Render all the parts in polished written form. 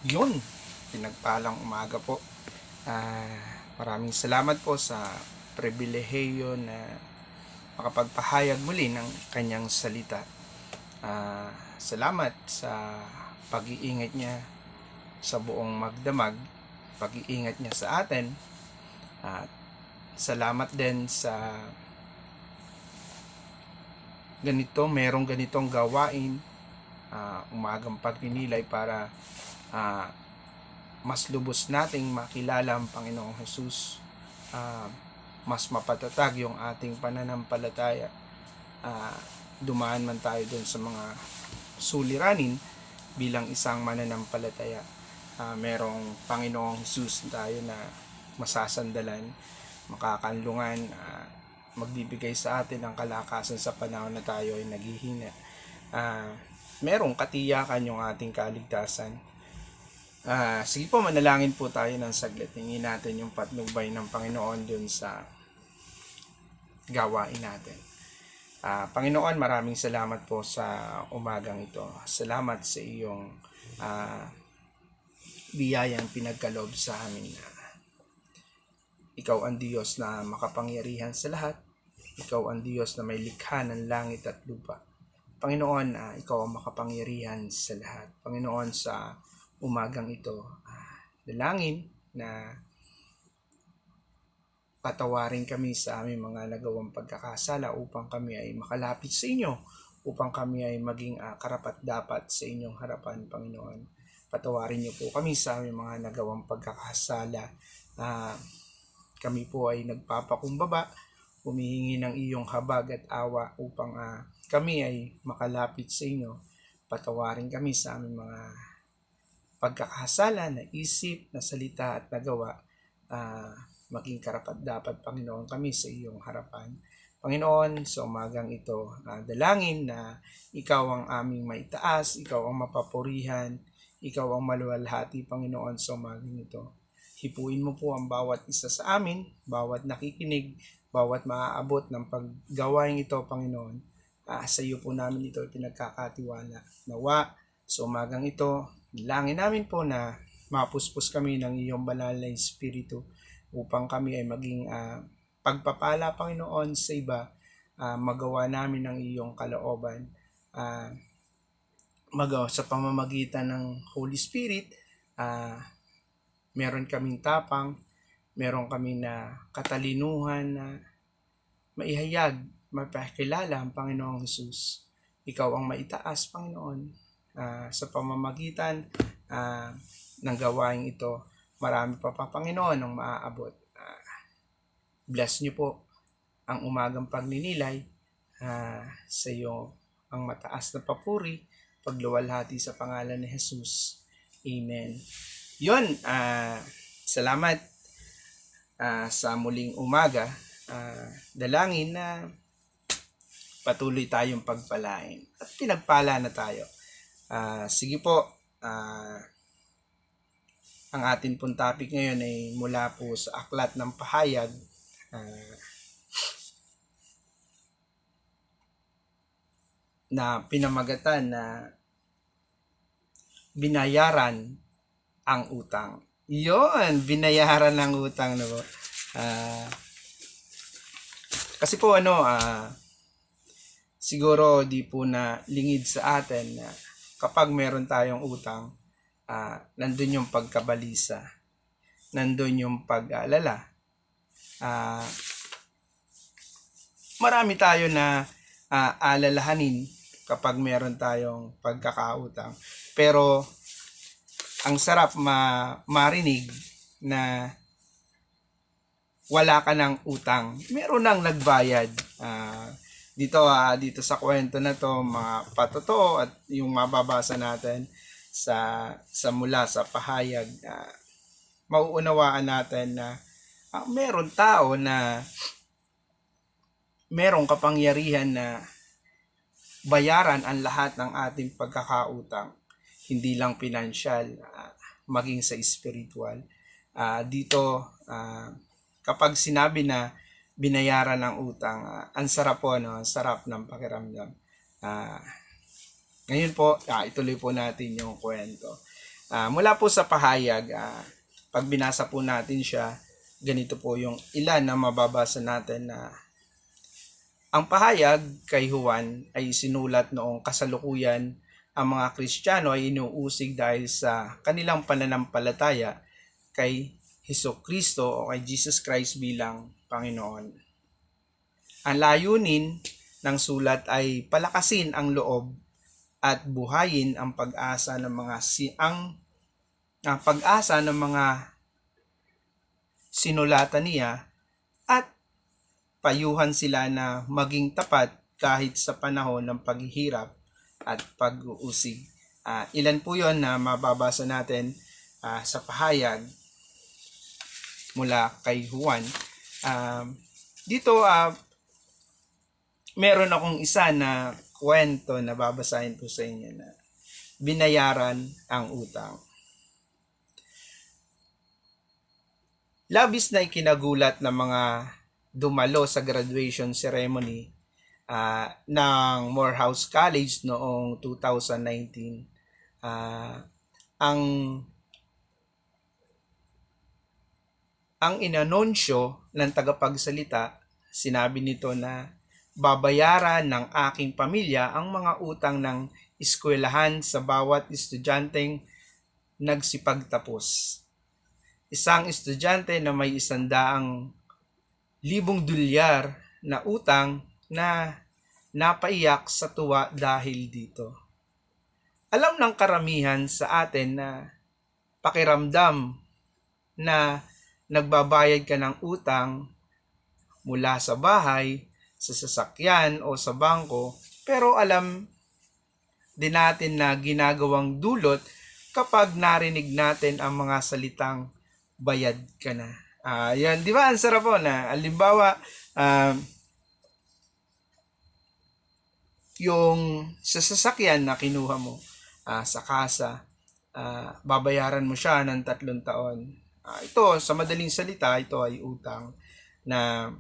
Yun, pinagpalang umaga po. Maraming salamat po sa pribilehiyo na makapagpahayag muli ng kanyang salita. Salamat sa pag-iingat niya sa buong magdamag, pag-iingat niya sa atin. At salamat din sa merong ganitong gawain, umagang pagninilay para mas lubos nating makilala ang Panginoong Jesus, mas mapatatag yung ating pananampalataya, dumaan man tayo dun sa mga suliranin bilang isang mananampalataya. Merong Panginoong Jesus tayo na masasandalan, makakanlungan, magbibigay sa atin ng kalakasan sa panahon na tayo ay naghihina. Merong katiyakan yung ating kaligtasan. Sige po, manalangin po tayo ng saglit. Hingin natin yung patnubay ng Panginoon dun sa gawain natin. Panginoon, maraming salamat po sa umagang ito. Salamat sa iyong biyayang pinagkaloob sa amin. Ikaw ang Diyos na makapangyarihan sa lahat. Ikaw ang Diyos na may likha ng langit at lupa. Panginoon, ikaw ang makapangyarihan sa lahat. Panginoon, sa umagang ito, dalangin na patawarin kami sa aming mga nagawang pagkakasala upang kami ay makalapit sa inyo, upang kami ay maging karapat-dapat sa inyong harapan, Panginoon. Patawarin niyo po kami sa aming mga nagawang pagkakasala. Kami po ay nagpapakumbaba, humihingi ng iyong habag at awa upang kami ay makalapit sa inyo. Patawarin kami sa aming mga pagkakasala na isip, na salita at nagawa. Maging karapat-dapat, Panginoon, kami sa iyong harapan. Panginoon, sa umagang ito, dalangin na ikaw ang aming maitaas, ikaw ang mapapurihan, ikaw ang maluwalhati, Panginoon, sa umagang ito. Hipuin mo po ang bawat isa sa amin, bawat nakikinig, bawat maaabot ng paggawain ito, Panginoon. Sa iyo po namin ito pinagkakatiwala. Nawa, sa umagang ito, langin namin po na mapuspos kami ng iyong banal na Espiritu upang kami ay maging pagpapala, Panginoon, sa iba, magawa namin ng iyong kalooban, magawa sa pamamagitan ng Holy Spirit. Meron kaming tapang, meron kami na katalinuhan na maihayag, mapakilala ang Panginoong Jesus. Ikaw ang maitaas, Panginoon, sa pamamagitan ng gawain ito. Marami pa Panginoon ang maaabot. Bless niyo po ang umagang pagninilay. Sa iyo ang mataas na papuri, pagluwalhati sa pangalan ni Jesus. Amen. Yun, salamat sa muling umaga. Dalangin na patuloy tayong pagpalain at pinagpala na tayo. Sige po, ang atin pong topic ngayon ay mula po sa Aklat ng Pahayag, na pinamagatan na binayaran ang utang. Yun, binayaran ng utang, no? Kasi po siguro di po na lingid sa atin na kapag meron tayong utang, nandun yung pagkabalisa, nandun yung pag-aalala. Marami tayo na alalahanin kapag meron tayong pagkakautang. Pero ang sarap marinig na wala ka ng utang. Meron nang nagbayad. Dito sa kwento na to, mga patotoo at yung mababasa natin sa mula sa pahayag, mauunawaan natin na meron tao na merong kapangyarihan na bayaran ang lahat ng ating pagkakautang, hindi lang pinansyal, maging sa spiritual. Dito, kapag sinabi na binayaran ng utang, ang sarap po, no? Ang sarap ng pakiramdam. Ngayon po, ituloy po natin yung kwento. Mula po sa pahayag, pag binasa po natin siya, ganito po yung ilan na mababasa natin na ang pahayag kay Juan ay sinulat noong kasalukuyan ang mga Kristiyano ay inuusig dahil sa kanilang pananampalataya kay Hesukristo o kay Jesus Christ bilang Panginoon. Ang layunin ng sulat ay palakasin ang loob at buhayin ang pag-asa ng mga sinulatan niya at payuhan sila na maging tapat kahit sa panahon ng paghihirap at pag-uusig. Ilan po yon na mababasa natin sa pahayag mula kay Juan. Dito, meron akong isa na kwento na babasahin po sa inyo na binayaran ang utang. Labis na ikinagulat ng mga dumalo sa graduation ceremony ng Morehouse College noong 2019. Ang inanunsyo ng tagapagsalita, sinabi nito na babayaran ng aking pamilya ang mga utang ng eskwelahan sa bawat estudyanteng nagsipagtapos. Isang estudyante na may $100,000 na utang na napaiyak sa tuwa dahil dito. Alam ng karamihan sa atin na pakiramdam na nagbabayad ka ng utang mula sa bahay, sa sasakyan o sa bangko, pero alam din natin na ginagawang dulot kapag narinig natin ang mga salitang bayad ka na. Yan, di ba? Ang sarap po na, halimbawa, yung sa sasakyan na kinuha mo sa kasa, babayaran mo siya ng 3 taon. Ito, sa madaling salita, ito ay utang na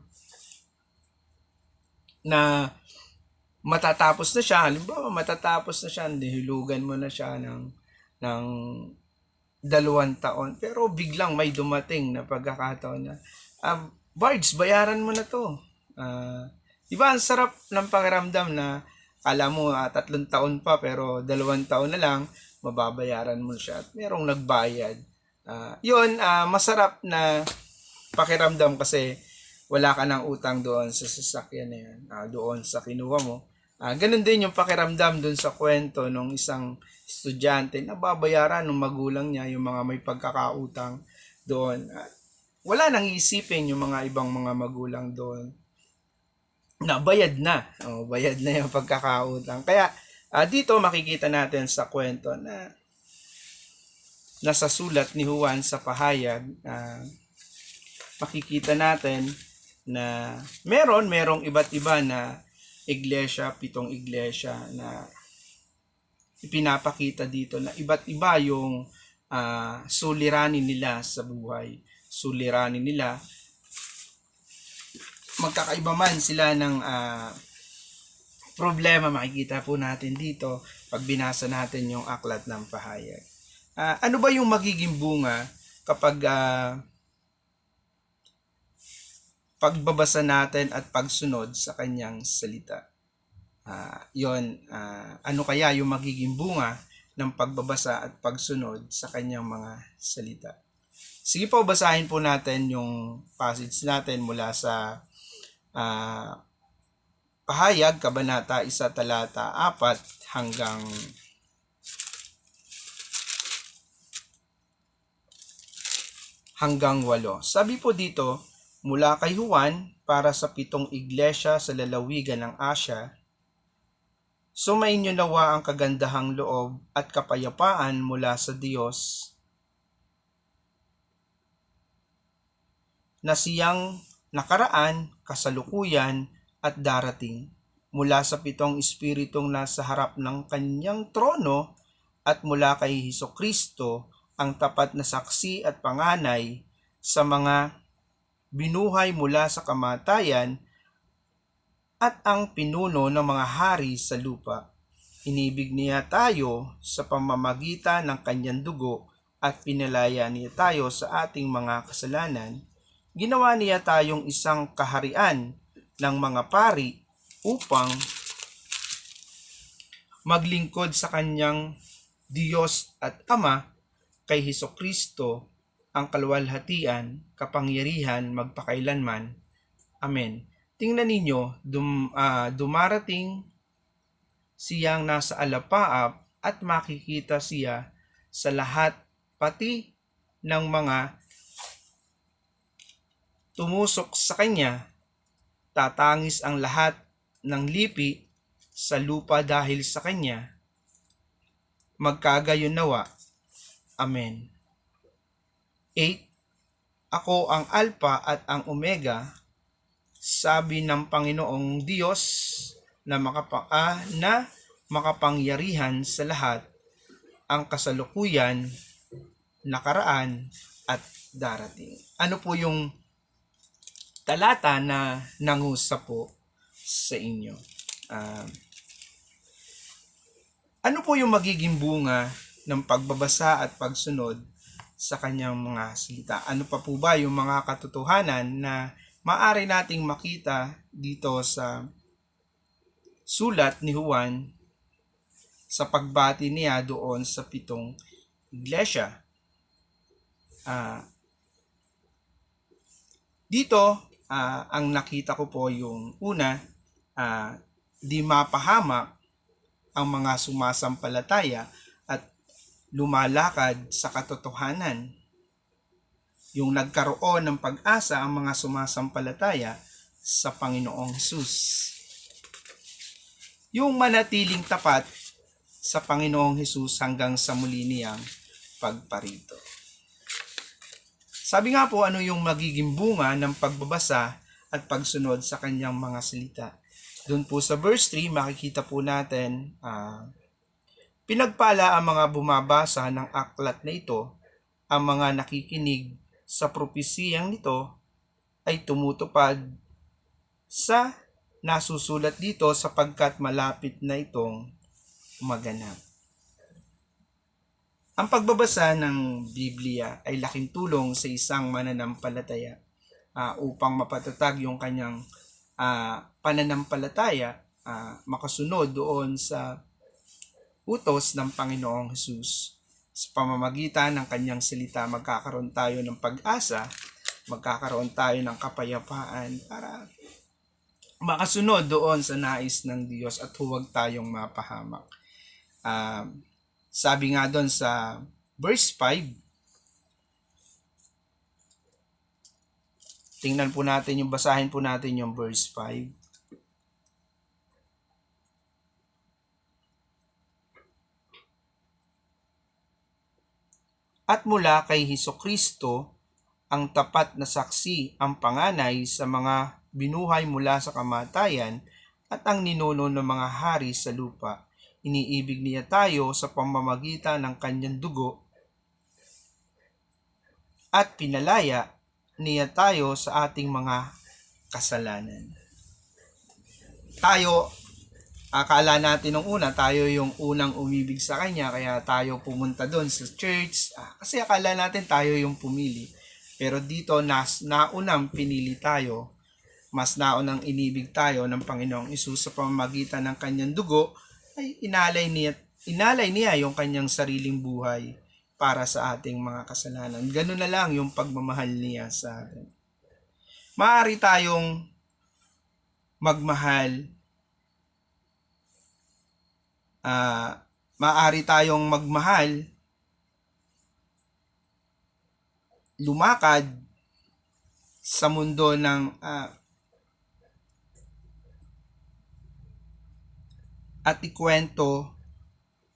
matatapos na siya. Halimbawa, matatapos na siya, nihilugan mo na siya ng 2 taon. Pero biglang may dumating na pagkakataon na, Bards, bayaran mo na to. Diba, ang sarap ng pakiramdam na kala mo 3 taon pa pero 2 taon na lang, mababayaran mo siya at merong nagbayad. Yun, masarap na pakiramdam kasi wala ka ng utang doon sa sasakyan na yan, doon sa kinuha mo. Ganun din yung pakiramdam doon sa kwento ng isang estudyante na babayaran ng magulang niya yung mga may pagkakautang doon. Wala nang isipin yung mga ibang mga magulang doon na bayad na. Bayad na yung pagkakautang. Kaya dito makikita natin sa kwento na nasa sulat ni Juan sa pahayag, makikita natin na merong iba't iba na iglesia, 7 iglesia na ipinapakita dito na iba't iba yung suliranin nila sa buhay. Suliranin nila, magkakaiba man sila ng problema, makikita po natin dito pag binasa natin yung aklat ng pahayag. Ano ba yung magiging bunga kapag pagbabasa natin at pagsunod sa kanyang salita? Ano kaya yung magiging bunga ng pagbabasa at pagsunod sa kanyang mga salita? Sige po, basahin po natin yung passage natin mula sa pahayag, kabanata 1, talata 4 hanggang 8. Sabi po dito, mula kay Juan para sa 7 iglesia sa lalawigan ng Asya, sumainyo nawa ang kagandahang loob at kapayapaan mula sa Diyos na siyang nakaraan, kasalukuyan at darating, mula sa 7 espiritong nasa harap ng kanyang trono at mula kay Hesukristo, ang tapat na saksi at panganay sa mga binuhay mula sa kamatayan at ang pinuno ng mga hari sa lupa. Inibig niya tayo sa pamamagitan ng kanyang dugo at pinalaya niya tayo sa ating mga kasalanan. Ginawa niya tayong isang kaharian ng mga pari upang maglingkod sa kanyang Diyos at Ama. Kay Hesukristo ang kaluwalhatian, kapangyarihan magpakailanman. Amen. Tingnan ninyo, dumarating siyang nasa alapaap at makikita siya sa lahat, pati ng mga tumusok sa kanya. Tatangis ang lahat ng lipi sa lupa dahil sa kanya. Magkagayon nawa. Amen. 8. Ako ang Alpha at ang Omega, sabi ng Panginoong Diyos na makapangyarihan sa lahat, ang kasalukuyan, nakaraan, at darating. Ano po yung talata na nangusap po sa inyo? Ano po yung magiging bunga ng pagbabasa at pagsunod sa kanyang mga salita? Ano pa po ba yung mga katotohanan na maaari nating makita dito sa sulat ni Juan sa pagbati niya doon sa 7 iglesia? Dito, ang nakita ko po yung una, di mapahamak ang mga sumasampalataya at lumalakad sa katotohanan. Yung nagkaroon ng pag-asa ang mga sumasampalataya sa Panginoong Hesus. Yung manatiling tapat sa Panginoong Hesus hanggang sa muli niyang pagparito. Sabi nga po, ano yung magiging bunga ng pagbabasa at pagsunod sa kanyang mga salita? Doon po sa verse 3, makikita po natin, pinagpala ang mga bumabasa ng aklat na ito, ang mga nakikinig sa propesiyang nito ay tumutupad sa nasusulat dito sapagkat malapit na itong maganap. Ang pagbabasa ng Biblia ay laking tulong sa isang mananampalataya upang mapatatag yung kanyang pananampalataya, makasunod doon sa utos ng Panginoong Hesus. Sa pamamagitan ng kanyang salita, magkakaroon tayo ng pag-asa, magkakaroon tayo ng kapayapaan para makasunod doon sa nais ng Diyos at huwag tayong mapahamak. Sabi nga doon sa verse 5, tingnan po natin yung, basahin po natin yung verse 5. At mula kay Hesukristo, ang tapat na saksi, ang panganay sa mga binuhay mula sa kamatayan at ang ninuno ng mga hari sa lupa. Iniibig niya tayo sa pamamagitan ng kanyang dugo at pinalaya niya tayo sa ating mga kasalanan. Tayo, akala natin nung una, tayo yung unang umibig sa kanya, kaya tayo pumunta doon sa church. Kasi akala natin tayo yung pumili. Pero dito, naunang pinili tayo, mas naunang inibig tayo ng Panginoong Hesus sa pamamagitan ng kanyang dugo, ay inalay niya yung kanyang sariling buhay para sa ating mga kasalanan. Ganun na lang yung pagmamahal niya sa atin. Maaari tayong magmahal, lumakad sa mundo ng at ikwento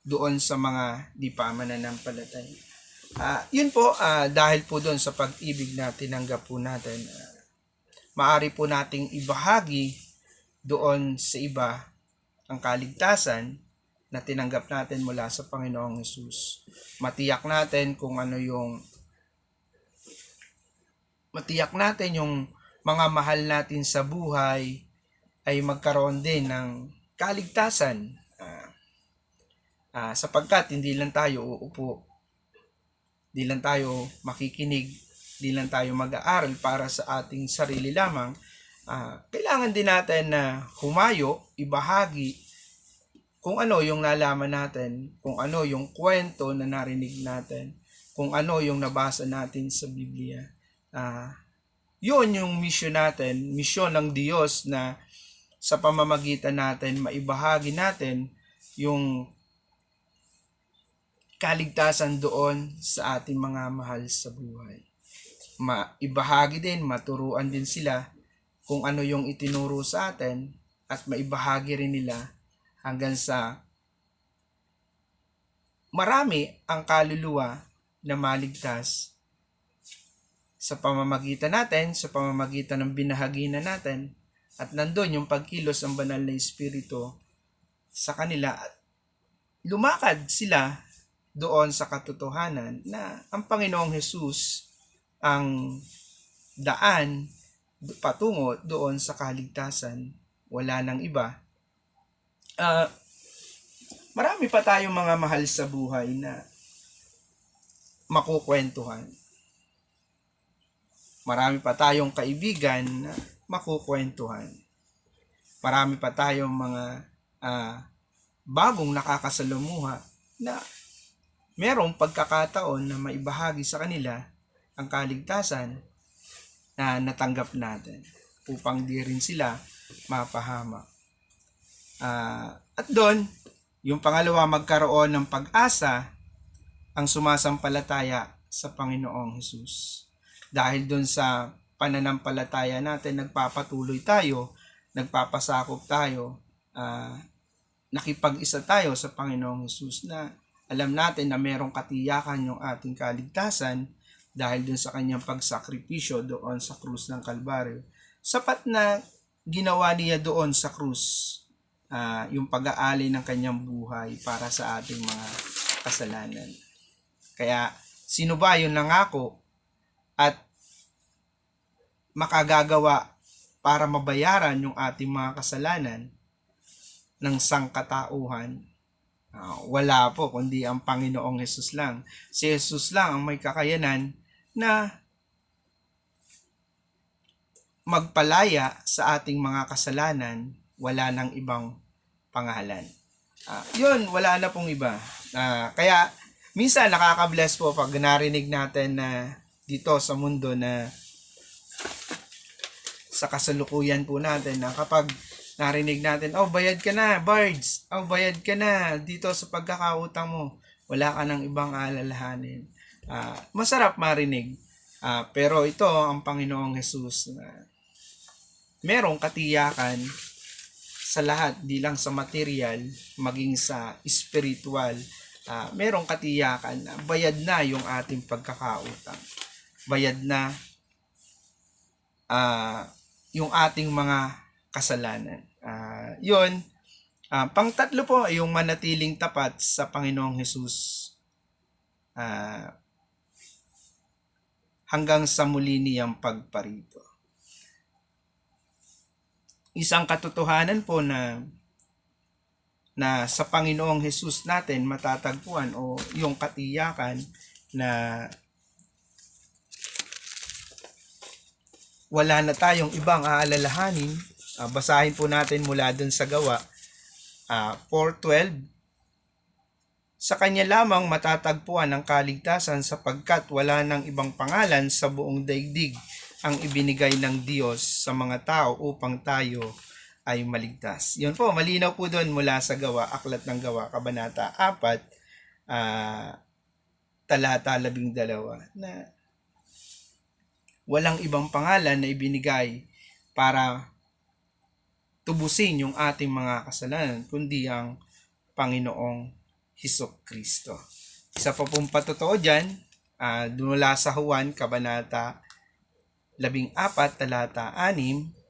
doon sa mga di pa mananampalataya. Yun po, dahil po doon sa pag-ibig na tinanggap po natin, maaari po nating ibahagi doon sa iba ang kaligtasan na tinanggap natin mula sa Panginoong Hesus. Matiyak natin yung mga mahal natin sa buhay ay magkaroon din ng kaligtasan. Sapagkat hindi lang tayo uupo, hindi lang tayo makikinig, hindi lang tayo mag-aaral para sa ating sarili lamang. Kailangan din natin na humayo, ibahagi kung ano yung nalaman natin, kung ano yung kwento na narinig natin, kung ano yung nabasa natin sa Biblia. Yun yung mission natin, mission ng Diyos na sa pamamagitan natin, maibahagi natin yung kaligtasan doon sa ating mga mahal sa buhay. Maibahagi din, maturuan din sila kung ano yung itinuro sa atin at maibahagi rin nila hanggang sa marami ang kaluluwa na maligtas sa pamamagitan natin, sa pamamagitan ng binahaginan natin, at nandun yung pagkilos ng banal na Espiritu sa kanila at lumakad sila doon sa katotohanan na ang Panginoong Hesus ang daan patungo doon sa kaligtasan. Wala nang iba. Marami pa tayong mga mahal sa buhay na makukwentuhan. Marami pa tayong kaibigan na makukwentuhan. Marami pa tayong mga bagong nakakasalamuha na merong pagkakataon na maibahagi sa kanila ang kaligtasan na natanggap natin upang di rin sila mapahamak. At doon, yung pangalawa, magkaroon ng pag-asa ang sumasampalataya sa Panginoong Hesus. Dahil doon sa pananampalataya natin, nagpapatuloy tayo, nagpapasakop tayo, nakipag-isa tayo sa Panginoong Hesus na alam natin na merong katiyakan yung ating kaligtasan dahil dun sa kanyang pagsakripisyo doon sa krus ng Kalbaryo. Sapat na ginawa niya doon sa krus yung pag-aali ng kanyang buhay para sa ating mga kasalanan. Kaya sino ba yung nangako at makagagawa para mabayaran yung ating mga kasalanan ng sangkatauhan? Wala po, kundi ang Panginoong Hesus lang. Si Hesus lang ang may kakayanan na magpalaya sa ating mga kasalanan. Wala nang ibang pangalan. Yun, wala na pong iba. Kaya minsan nakaka-bless po pag narinig natin na dito sa mundo na sa kasalukuyan po natin na kapag narinig natin, bayad ka na, Bards. Bayad ka na dito sa pagkakautang mo. Wala ka ng ibang alalahanin. Masarap marinig. Pero ito ang Panginoong Hesus na merong katiyakan sa lahat, di lang sa material, maging sa spiritual. Merong katiyakan na bayad na yung ating pagkakautang. Bayad na yung ating mga kasalanan. Yun. Pangtatlo po ay yung manatiling tapat sa Panginoong Hesus hanggang sa muli niyang pagparito. Isang katotohanan po na sa Panginoong Hesus natin matatagpuan o yung katiyakan na wala na tayong ibang aalalahanin. Basahin po natin mula dun sa Gawa 4:12. Sa kanya lamang matatagpuan ang kaligtasan sapagkat wala nang ibang pangalan sa buong daigdig ang ibinigay ng Diyos sa mga tao upang tayo ay maligtas. Yun po, malinaw po doon mula sa Gawa, Aklat ng Gawa, Kabanata 4, talata 12, na walang ibang pangalan na ibinigay para tubusin yung ating mga kasalanan, kundi ang Panginoong Hesukristo. Isa pa pong patotoo dyan, mula sa Juan, Kabanata 14, talata 6,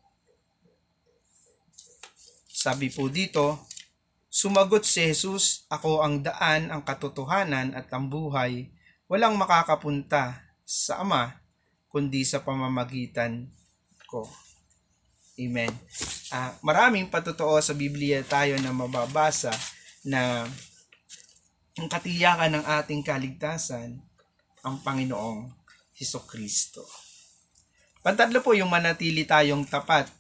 sabi po dito, sumagot si Jesus, ako ang daan, ang katotohanan at ang buhay. Walang makakapunta sa Ama, kundi sa pamamagitan ko. Amen. Maraming patotoo sa Biblia tayo na mababasa na ang katiyakan ng ating kaligtasan, ang Panginoong Hesukristo. Pantatlo po, yung manatili tayong tapat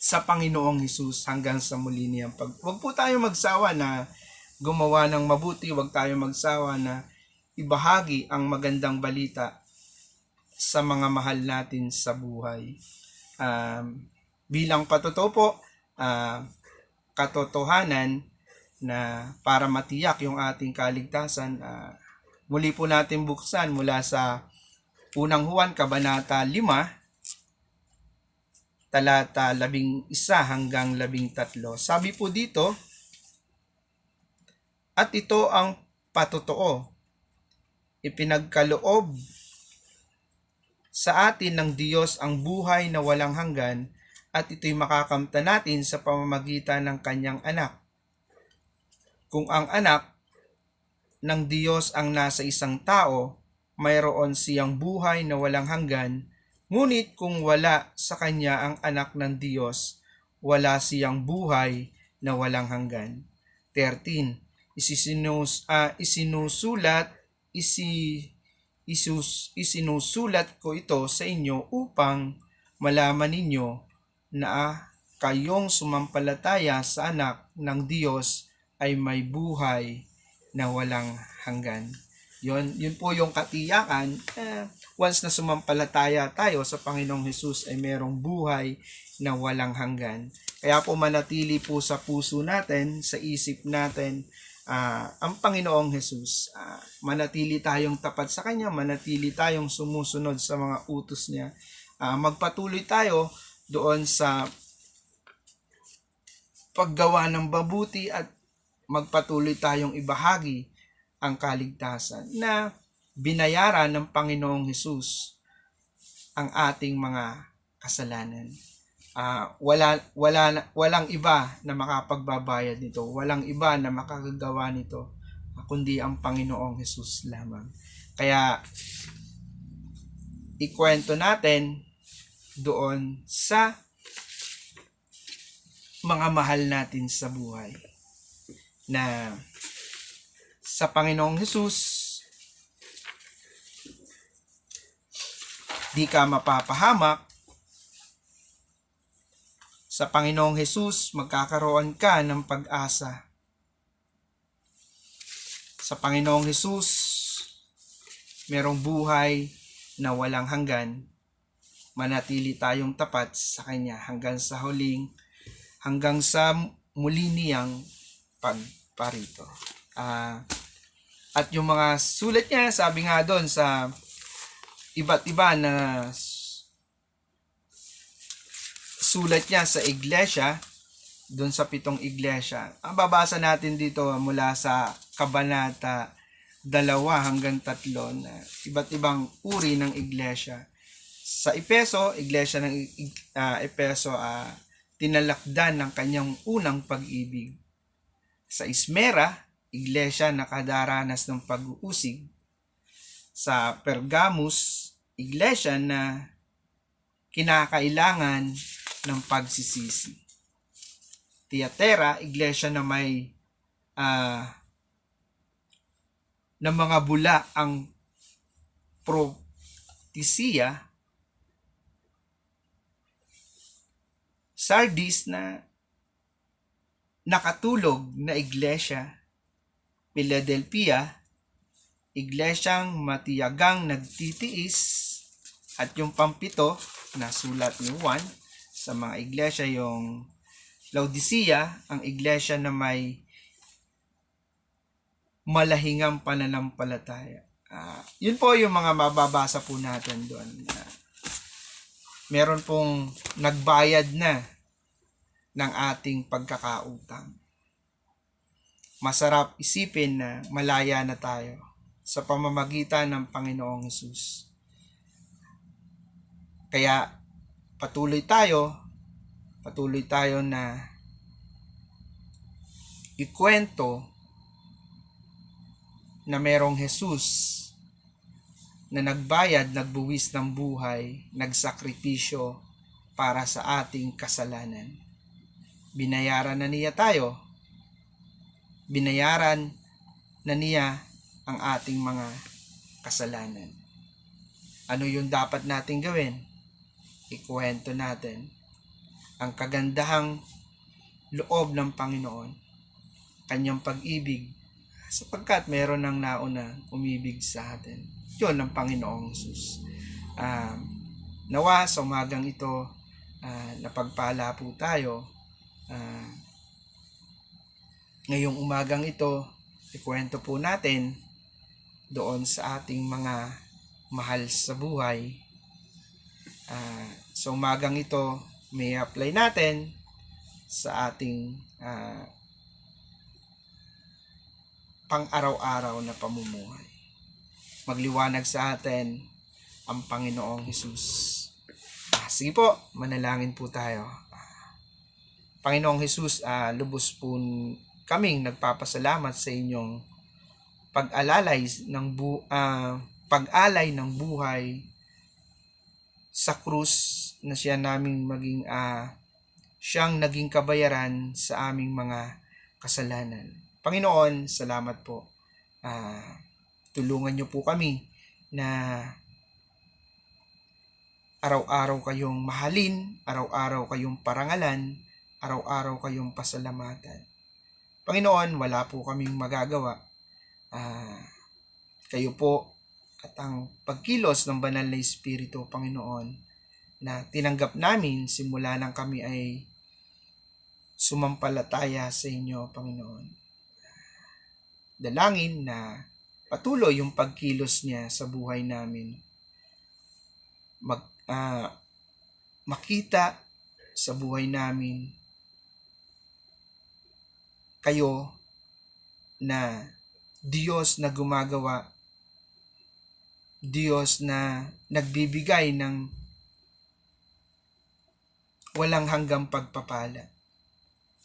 sa Panginoong Hesus hanggang sa muli niyang Huwag po tayo magsawa na gumawa ng mabuti, huwag tayo magsawa na ibahagi ang magandang balita sa mga mahal natin sa buhay. Bilang patotoo po, katotohanan na para matiyak yung ating kaligtasan, muli po natin buksan mula sa Unang Juan, Kabanata 5, talata 11 hanggang 13. Sabi po dito, at ito ang patotoo, ipinagkaloob sa atin ng Diyos ang buhay na walang hanggan, at ito'y makakamta natin sa pamamagitan ng kanyang anak. Kung ang anak ng Diyos ang nasa isang tao, mayroon siyang buhay na walang hanggan, ngunit kung wala sa kanya ang anak ng Diyos, wala siyang buhay na walang hanggan. 13. Isinusulat ko ito sa inyo upang malaman ninyo na kayong sumampalataya sa anak ng Diyos ay may buhay na walang hanggan. Yun po yung katiyakan. Once na sumampalataya tayo sa Panginoong Hesus ay merong buhay na walang hanggan. Kaya po manatili po sa puso natin, sa isip natin, ang Panginoong Hesus. Manatili tayong tapat sa Kanya, manatili tayong sumusunod sa mga utos niya. Magpatuloy tayo doon sa paggawa ng mabuti at magpatuloy tayong ibahagi ang kaligtasan na binayaran ng Panginoong Hesus ang ating mga kasalanan. Walang iba na makapagbabayad nito, walang iba na makakagawa nito, kundi ang Panginoong Hesus lamang. Kaya ikwento natin doon sa mga mahal natin sa buhay na sa Panginoong Hesus di ka mapapahamak. Sa Panginoong Hesus magkakaroon ka ng pag-asa. Sa Panginoong Hesus merong buhay na walang hanggan. Manatili tayong tapat sa Kanya hanggang sa muli niyang pagparito. At yung mga sulat niya, sabi nga doon sa iba't iba na sulat niya sa iglesia, doon sa 7 iglesia. Ang babasa natin dito mula sa Kabanata 2 hanggang 3 na iba't ibang uri ng iglesia. Sa Epeso, iglesia ng Epeso, tinalakdan ng kanyang unang pag-ibig. Sa Ismera, iglesia na kadaranas ng pag-uusig. Sa Pergamus, iglesia na kinakailangan ng pagsisisi. Tiatira, iglesia na may na mga bula ang propesiya. Sardis na nakatulog na iglesia. Philadelphia, iglesyang matiyagang nagtitiis. At yung pampito na sulat ni Juan sa mga iglesia, yung Laodicea, ang iglesia na may malahingang pananampalataya. Yun po yung mga mababasa po natin doon. Meron pong nagbayad na ng ating pagkakautang. Masarap isipin na malaya na tayo sa pamamagitan ng Panginoong Hesus. Kaya patuloy tayo na ikwento na merong Hesus na nagbayad, nagbuwis ng buhay, nagsakripisyo para sa ating kasalanan. Binayaran na niya tayo binayaran na niya ang ating mga kasalanan. Ano yung dapat nating gawin? Ikuwento natin ang kagandahang loob ng Panginoon, kanyang pag-ibig, sapagkat meron ng nauna umibig sa atin. Yun ang Panginoong Jesus. Nawa sa umagang ito, napagpala po tayo. Ngayong umagang ito, ikwento po natin doon sa ating mga mahal sa buhay. Sa umagang ito, may apply natin sa ating pang-araw-araw na pamumuhay. Magliwanag sa atin ang Panginoong Jesus. Sige po, manalangin po tayo. Panginoong Jesus, lubos po kaming nagpapasalamat sa inyong pag-alay ng buhay sa krus na siya naming siyang naging kabayaran sa aming mga kasalanan. Panginoon, salamat po. Tulungan niyo po kami na araw-araw kayong mahalin, araw-araw kayong parangalan, araw-araw kayong pasalamatan. Panginoon, wala po kaming magagawa. Kayo po at ang pagkilos ng banal na Espiritu, Panginoon, na tinanggap namin simula nang kami ay sumampalataya sa inyo, Panginoon. Dalangin na patuloy yung pagkilos niya sa buhay namin. Makita sa buhay namin kayo na Diyos na gumagawa, Diyos na nagbibigay ng walang hanggang pagpapala.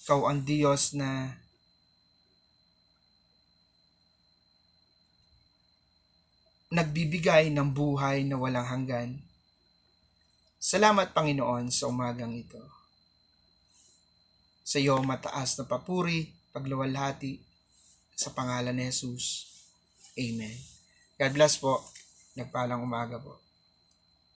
Ikaw ang Diyos na nagbibigay ng buhay na walang hanggan. Salamat, Panginoon, sa umagang ito. Sa iyo mataas na papuri, pagluwalhati sa pangalan ni Jesus. Amen. God bless po. Nagpalang umaga po.